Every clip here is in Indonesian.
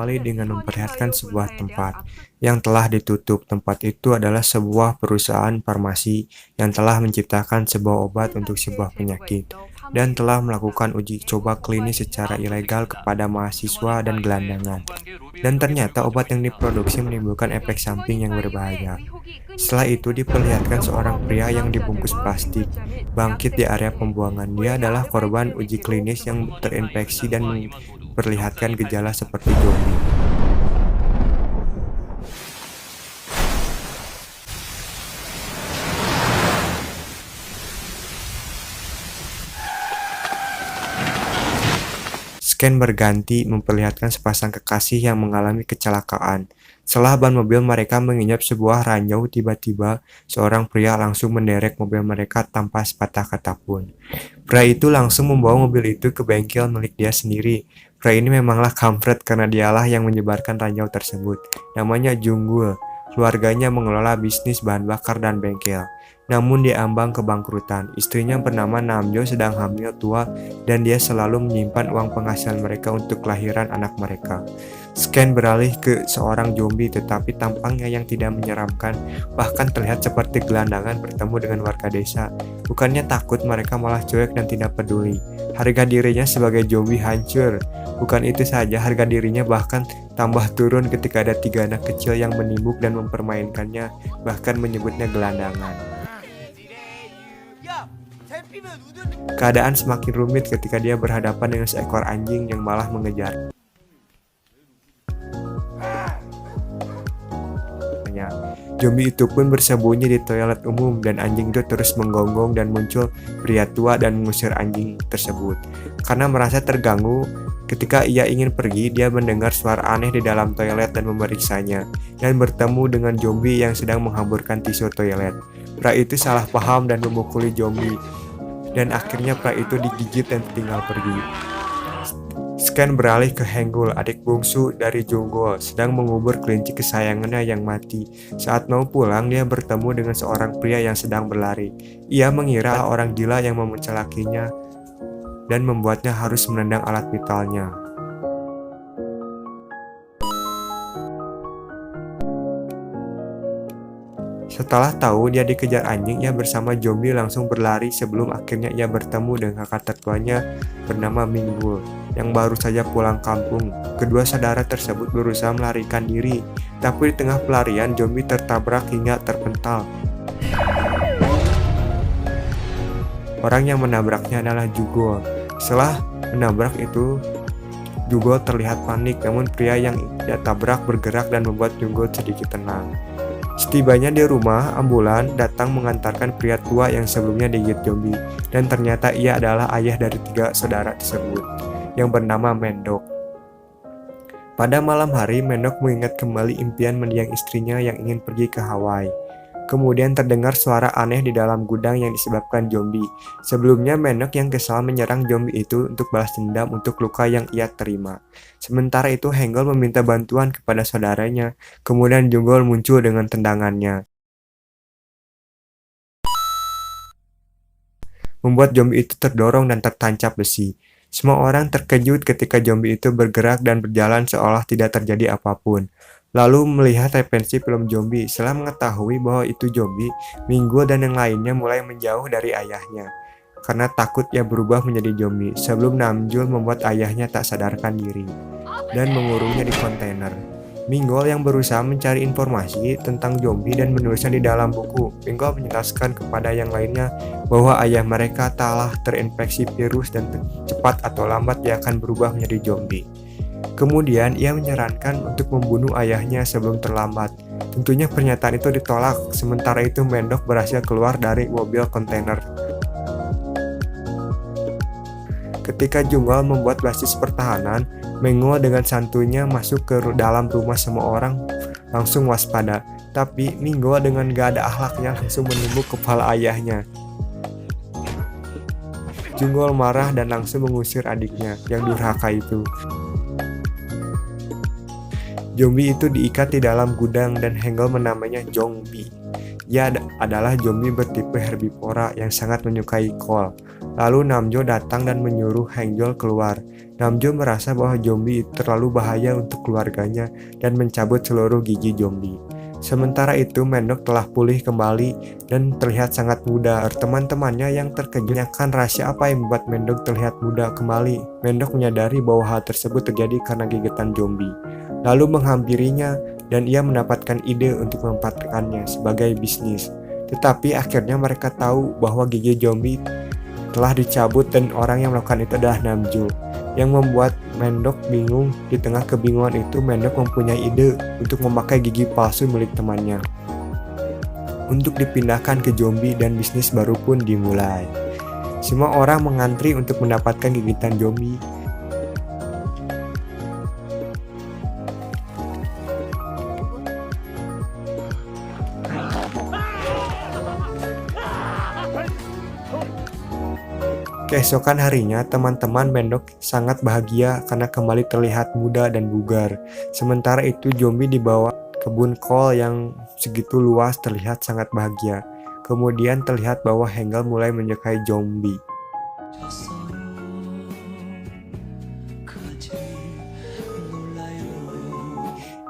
diawali dengan memperlihatkan sebuah tempat yang telah ditutup. Tempat itu adalah sebuah perusahaan farmasi yang telah menciptakan sebuah obat untuk sebuah penyakit dan telah melakukan uji coba klinis secara ilegal kepada mahasiswa dan gelandangan. Dan ternyata obat yang diproduksi menimbulkan efek samping yang berbahaya. Setelah itu diperlihatkan seorang pria yang dibungkus plastik bangkit di area pembuangan. Dia adalah korban uji klinis yang terinfeksi dan memperlihatkan gejala seperti zombie. Scan berganti memperlihatkan sepasang kekasih yang mengalami kecelakaan. Setelah ban mobil mereka menginjak sebuah ranjau, tiba-tiba seorang pria langsung menderek mobil mereka tanpa sepatah kata pun. Pria itu langsung membawa mobil itu ke bengkel milik dia sendiri. Pria ini memanglah kampret karena dialah yang menyebarkan ranjau tersebut. Namanya Junggul. Keluarganya mengelola bisnis bahan bakar dan bengkel. Namun dia ambang kebangkrutan. Istrinya bernama Namjo sedang hamil tua dan dia selalu menyimpan uang penghasilan mereka untuk kelahiran anak mereka. Scan beralih ke seorang zombie tetapi tampangnya yang tidak menyeramkan, bahkan terlihat seperti gelandangan bertemu dengan warga desa. Bukannya takut, mereka malah cuek dan tidak peduli. Harga dirinya sebagai zombie hancur. Bukan itu saja, harga dirinya bahkan tambah turun ketika ada 3 anak kecil yang menimbuk dan mempermainkannya, bahkan menyebutnya gelandangan. Keadaan semakin rumit ketika dia berhadapan dengan seekor anjing yang malah mengejar. Zombie itu pun bersembunyi di toilet umum dan anjing itu terus menggonggong dan muncul pria tua dan mengusir anjing tersebut. Karena merasa terganggu, ketika ia ingin pergi, dia mendengar suara aneh di dalam toilet dan memeriksanya dan bertemu dengan zombie yang sedang menghamburkan tisu toilet. Pria itu salah paham dan memukuli zombie dan akhirnya pria itu digigit dan tinggal pergi. Scan beralih ke Henggul, adik bungsu dari Junggul, sedang mengubur kelinci kesayangannya yang mati. Saat mau pulang, dia bertemu dengan seorang pria yang sedang berlari. Ia mengira orang gila yang mencelakinya dan membuatnya harus menendang alat vitalnya. Setelah tahu dia dikejar anjing, ia bersama zombie langsung berlari sebelum akhirnya ia bertemu dengan kakak tertuanya bernama Minggul yang baru saja pulang kampung. Kedua saudara tersebut berusaha melarikan diri, tapi di tengah pelarian zombie tertabrak hingga terpental. Orang yang menabraknya adalah Jugol. Setelah menabrak itu, Jugol terlihat panik, namun pria yang dia tabrak bergerak dan membuat Jugol sedikit tenang. Setibanya di rumah, ambulan datang mengantarkan pria tua yang sebelumnya digigit zombie, dan ternyata ia adalah ayah dari 3 saudara tersebut, yang bernama Mendok. Pada malam hari, Mendok mengingat kembali impian mendiang istrinya yang ingin pergi ke Hawaii. Kemudian terdengar suara aneh di dalam gudang yang disebabkan zombie. Sebelumnya Mendok yang kesal menyerang zombie itu untuk balas dendam untuk luka yang ia terima. Sementara itu Henggul meminta bantuan kepada saudaranya. Kemudian Junggul muncul dengan tendangannya, membuat zombie itu terdorong dan tertancap besi. Semua orang terkejut ketika zombie itu bergerak dan berjalan seolah tidak terjadi apapun. Lalu melihat referensi film zombie. Setelah mengetahui bahwa itu zombie, Minggul dan yang lainnya mulai menjauh dari ayahnya karena takut ia berubah menjadi zombie. Sebelum Namjul membuat ayahnya tak sadarkan diri dan mengurungnya di kontainer. Minggul yang berusaha mencari informasi tentang zombie dan menulisnya di dalam buku. Minggul menjelaskan kepada yang lainnya bahwa ayah mereka telah terinfeksi virus dan cepat atau lambat dia akan berubah menjadi zombie. Kemudian ia menyarankan untuk membunuh ayahnya sebelum terlambat. Tentunya pernyataan itu ditolak. Sementara itu Mendok berhasil keluar dari mobil kontainer. Ketika Junggul membuat basis pertahanan, Minggul dengan santuinya masuk ke dalam rumah. Semua orang langsung waspada. Tapi Minggul dengan gak ada akhlaknya langsung menimbuk kepala ayahnya. Junggul marah dan langsung mengusir adiknya yang durhaka itu. Zombie itu diikat di dalam gudang dan Henggul menamainya Zombie. Ia adalah zombie bertipe herbivora yang sangat menyukai kol. Lalu Namjo datang dan menyuruh Hengjol keluar. Namjo merasa bahwa zombie itu terlalu bahaya untuk keluarganya dan mencabut seluruh gigi zombie. Sementara itu Mendok telah pulih kembali dan terlihat sangat muda. Teman-temannya yang terkejut akan rahasia apa yang membuat Mendok terlihat muda kembali. Mendok menyadari bahwa hal tersebut terjadi karena gigitan zombie. Lalu menghampirinya dan ia mendapatkan ide untuk memanfaatkannya sebagai bisnis. Tetapi akhirnya mereka tahu bahwa gigi zombie telah dicabut dan orang yang melakukan itu adalah Namjo. Yang membuat Mendok bingung. Di tengah kebingungan itu, Mendok mempunyai ide untuk memakai gigi palsu milik temannya untuk dipindahkan ke zombie dan bisnis baru pun dimulai. Semua orang mengantri untuk mendapatkan gigitan zombie. Keesokan harinya, teman-teman Mendok sangat bahagia karena kembali terlihat muda dan bugar. Sementara itu, zombie di bawah kebun kol yang segitu luas terlihat sangat bahagia. Kemudian terlihat bahwa Hengel mulai menyukai zombie.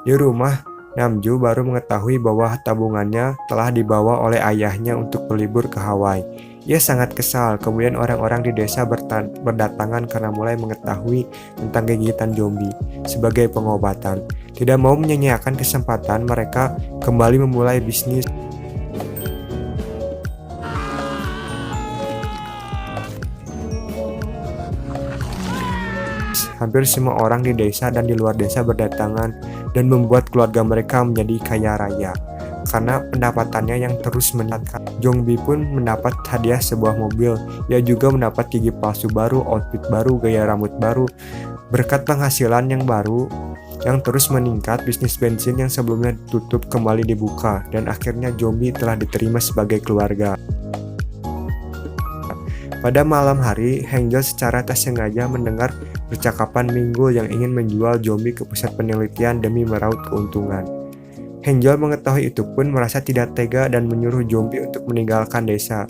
Di rumah, Namjo baru mengetahui bahwa tabungannya telah dibawa oleh ayahnya untuk berlibur ke Hawaii. Ia sangat kesal. Kemudian orang-orang di desa berdatangan karena mulai mengetahui tentang gigitan zombie sebagai pengobatan. Tidak mau menyia-nyiakan kesempatan, mereka kembali memulai bisnis. Hampir semua orang di desa dan di luar desa berdatangan dan membuat keluarga mereka menjadi kaya raya karena pendapatannya yang terus meningkat. Zombie pun mendapat hadiah sebuah mobil. Ia juga mendapat gigi palsu baru, outfit baru, gaya rambut baru. Berkat penghasilan yang baru yang terus meningkat, bisnis bensin yang sebelumnya ditutup kembali dibuka dan akhirnya zombie telah diterima sebagai keluarga. Pada malam hari, Hengjol secara tak sengaja mendengar percakapan Minggul yang ingin menjual zombie ke pusat penelitian demi meraup keuntungan. Hengjol mengetahui itu pun merasa tidak tega dan menyuruh zombie untuk meninggalkan desa.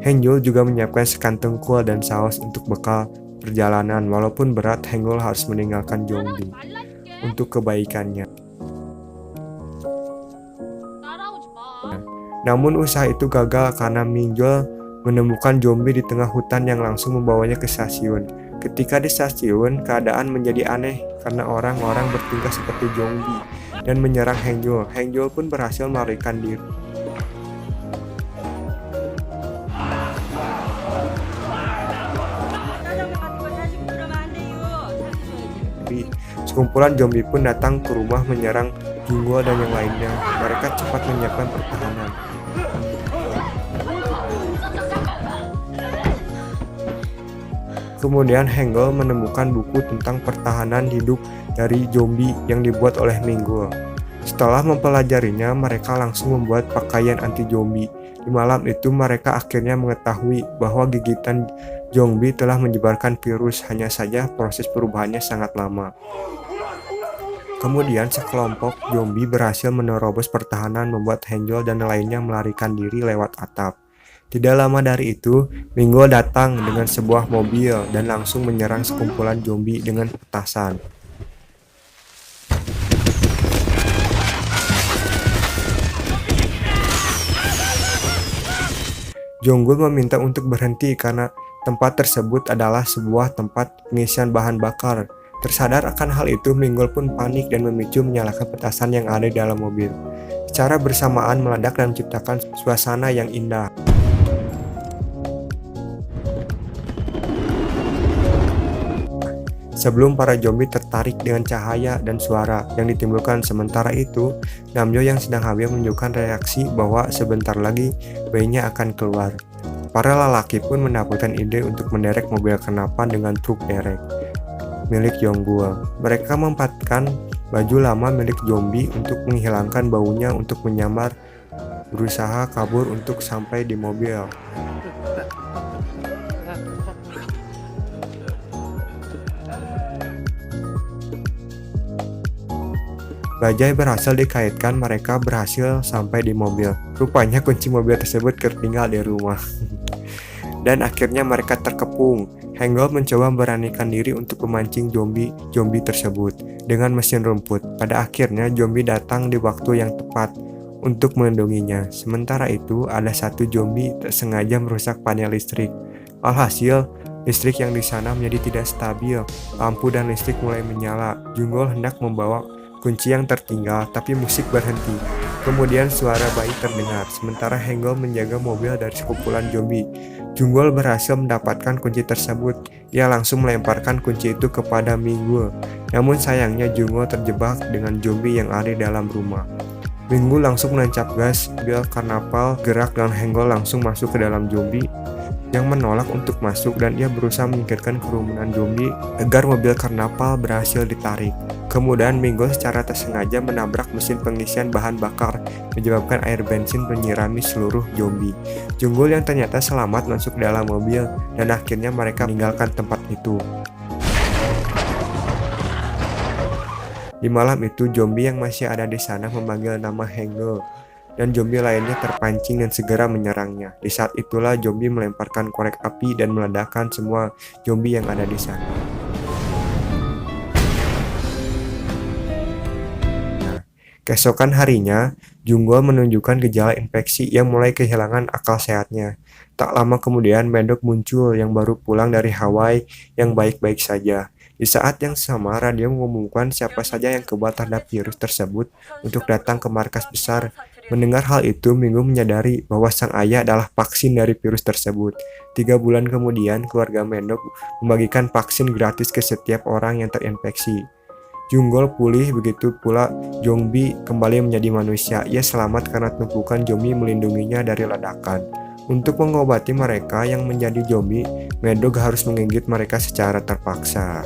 Hengjol juga menyiapkan sekantong kol dan saus untuk bekal perjalanan. Walaupun berat, Hengjol harus meninggalkan zombie untuk kebaikannya. Namun usaha itu gagal karena Mingjol menemukan zombie di tengah hutan yang langsung membawanya ke stasiun. Ketika di stasiun, keadaan menjadi aneh karena orang-orang bertingkah seperti zombie dan menyerang Hengjol. Hengjol pun berhasil melarikan diri. Sekumpulan zombie pun datang ke rumah menyerang Hinggol dan yang lainnya. Mereka cepat menyiapkan pertahanan. Kemudian Hengjol menemukan buku tentang pertahanan hidup dari zombie yang dibuat oleh Minggul. Setelah mempelajarinya, mereka langsung membuat pakaian anti zombie. Di malam itu mereka akhirnya mengetahui bahwa gigitan zombie telah menyebarkan virus, hanya saja proses perubahannya sangat lama. Kemudian sekelompok zombie berhasil menerobos pertahanan, membuat Hengjol dan lainnya melarikan diri lewat atap. Tidak lama dari itu, Minggul datang dengan sebuah mobil dan langsung menyerang sekumpulan zombie dengan petasan. Jonggul meminta untuk berhenti karena tempat tersebut adalah sebuah tempat pengisian bahan bakar. Tersadar akan hal itu, Minggul pun panik dan memicu menyalakan petasan yang ada di dalam mobil. Secara bersamaan meledak dan menciptakan suasana yang indah. Sebelum para zombie tertarik dengan cahaya dan suara yang ditimbulkan. Sementara itu, Namjo yang sedang hamil menunjukkan reaksi bahwa sebentar lagi bayinya akan keluar. Para lelaki pun mendapatkan ide untuk menderek mobil kenapan dengan truk derek milik Yonggul. Mereka memanfaatkan baju lama milik zombie untuk menghilangkan baunya untuk menyamar berusaha kabur untuk sampai di mobil. Bajai berhasil dikaitkan, mereka berhasil sampai di mobil. Rupanya kunci mobil tersebut tertinggal di rumah. dan akhirnya mereka terkepung. Hengel mencoba memberanikan diri untuk memancing zombie tersebut dengan mesin rumput. Pada akhirnya zombie datang di waktu yang tepat untuk melindunginya. Sementara itu, ada satu zombie tak sengaja merusak panel listrik. Alhasil, listrik yang di sana menjadi tidak stabil. Lampu dan listrik mulai menyala. Junggol hendak membawa kunci yang tertinggal, tapi musik berhenti. Kemudian suara bayi terdengar, sementara Hengel menjaga mobil dari sekumpulan zombie. Junggol berhasil mendapatkan kunci tersebut. Ia langsung melemparkan kunci itu kepada Minggul. Namun sayangnya Junggol terjebak dengan zombie yang ada di dalam rumah. Minggul langsung menancap gas, mobil karnaval gerak dan Hengel langsung masuk ke dalam zombie yang menolak untuk masuk, dan ia berusaha menyingkirkan kerumunan zombie agar mobil karnaval berhasil ditarik. Kemudian Minggul secara tak sengaja menabrak mesin pengisian bahan bakar, menyebabkan air bensin menyirami seluruh zombie. Junggol yang ternyata selamat masuk ke dalam mobil, dan akhirnya mereka meninggalkan tempat itu. Di malam itu, zombie yang masih ada di sana memanggil nama Hengel, dan zombie lainnya terpancing dan segera menyerangnya. Di saat itulah zombie melemparkan korek api dan meledakkan semua zombie yang ada di sana. Keesokan harinya, Junggol menunjukkan gejala infeksi yang mulai kehilangan akal sehatnya. Tak lama kemudian, Medok muncul yang baru pulang dari Hawaii yang baik-baik saja. Di saat yang sama, radio mengumumkan siapa saja yang kebal terhadap virus tersebut untuk datang ke markas besar. Mendengar hal itu, Minggu menyadari bahwa sang ayah adalah vaksin dari virus tersebut. 3 bulan kemudian, keluarga Medok membagikan vaksin gratis ke setiap orang yang terinfeksi. Junggol pulih, begitu pula zombie kembali menjadi manusia. Ia selamat karena tumpukan zombie melindunginya dari ledakan. Untuk mengobati mereka yang menjadi zombie, Medog harus menggigit mereka secara terpaksa.